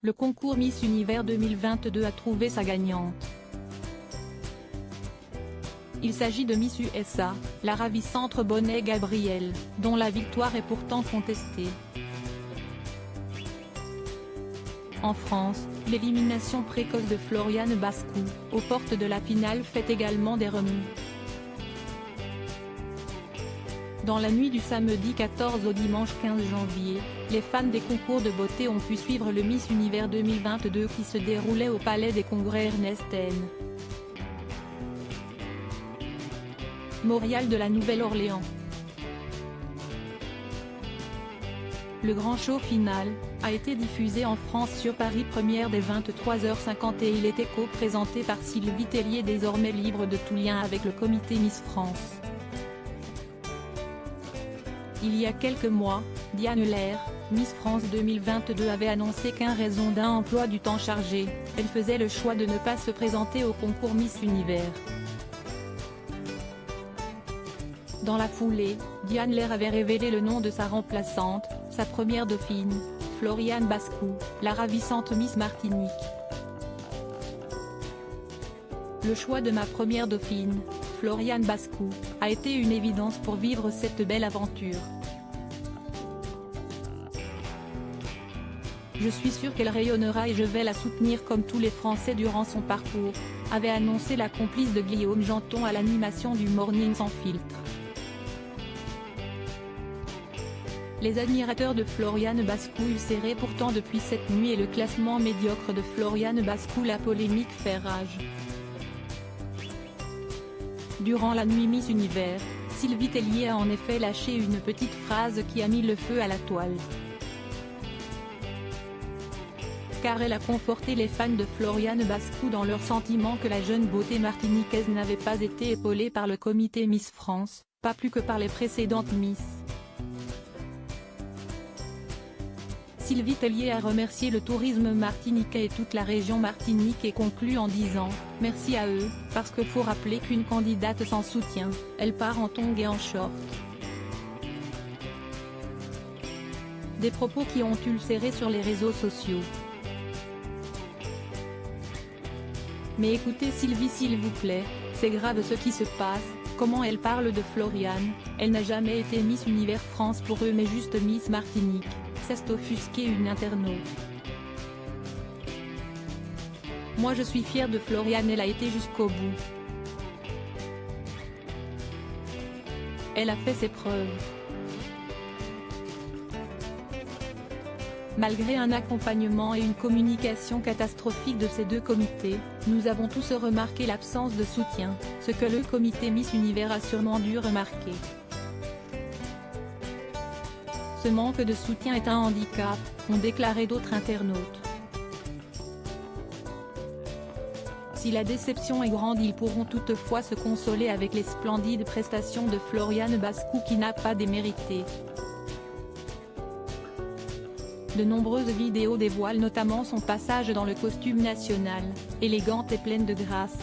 Le concours Miss Univers 2022 a trouvé sa gagnante. Il s'agit de Miss USA, la ravissante Bonet Gabrielle, dont la victoire est pourtant contestée. En France, l'élimination précoce de Floriane Bascou, aux portes de la finale, fait également des remous. Dans la nuit du samedi 14 au dimanche 15 janvier, les fans des concours de beauté ont pu suivre le Miss Univers 2022 qui se déroulait au Palais des Congrès Ernest N. Montréal de la Nouvelle-Orléans. Le grand show final a été diffusé en France sur Paris Première dès 23h50 et il était co-présenté par Sylvie Tellier, désormais libre de tout lien avec le comité Miss France. Il y a quelques mois, Diane Lair, Miss France 2022 avait annoncé qu'en raison d'un emploi du temps chargé, elle faisait le choix de ne pas se présenter au concours Miss Univers. Dans la foulée, Diane Lair avait révélé le nom de sa remplaçante, sa première dauphine, Floriane Bascou, la ravissante Miss Martinique. Le choix de ma première dauphine, Floriane Bascou, a été une évidence pour vivre cette belle aventure. Je suis sûre qu'elle rayonnera et je vais la soutenir comme tous les Français durant son parcours, avait annoncé la complice de Guillaume Janton à l'animation du Morning sans filtre. Les admirateurs de Floriane Bascou ulcéraient pourtant depuis cette nuit et le classement médiocre de Floriane Bascou, la polémique fait rage. Durant la nuit Miss Univers, Sylvie Tellier a en effet lâché une petite phrase qui a mis le feu à la toile. Car elle a conforté les fans de Floriane Bascou dans leur sentiment que la jeune beauté martiniquaise n'avait pas été épaulée par le comité Miss France, pas plus que par les précédentes Miss. Sylvie Tellier a remercié le tourisme martiniquais et toute la région Martinique et conclut en disant « Merci à eux, parce que faut rappeler qu'une candidate sans soutien, elle part en tongs et en short ». Des propos qui ont ulcéré sur les réseaux sociaux. Mais écoutez Sylvie s'il vous plaît, c'est grave ce qui se passe, comment elle parle de Floriane, elle n'a jamais été Miss Univers France pour eux mais juste Miss Martinique. S'est offusqué une internaute. Moi je suis fière de Floriane, elle a été jusqu'au bout. Elle a fait ses preuves. Malgré un accompagnement et une communication catastrophique de ces deux comités, nous avons tous remarqué l'absence de soutien, ce que le comité Miss Univers a sûrement dû remarquer. Ce manque de soutien est un handicap, ont déclaré d'autres internautes. Si la déception est grande, ils pourront toutefois se consoler avec les splendides prestations de Floriane Bascou qui n'a pas démérité. De nombreuses vidéos dévoilent notamment son passage dans le costume national, élégante et pleine de grâce.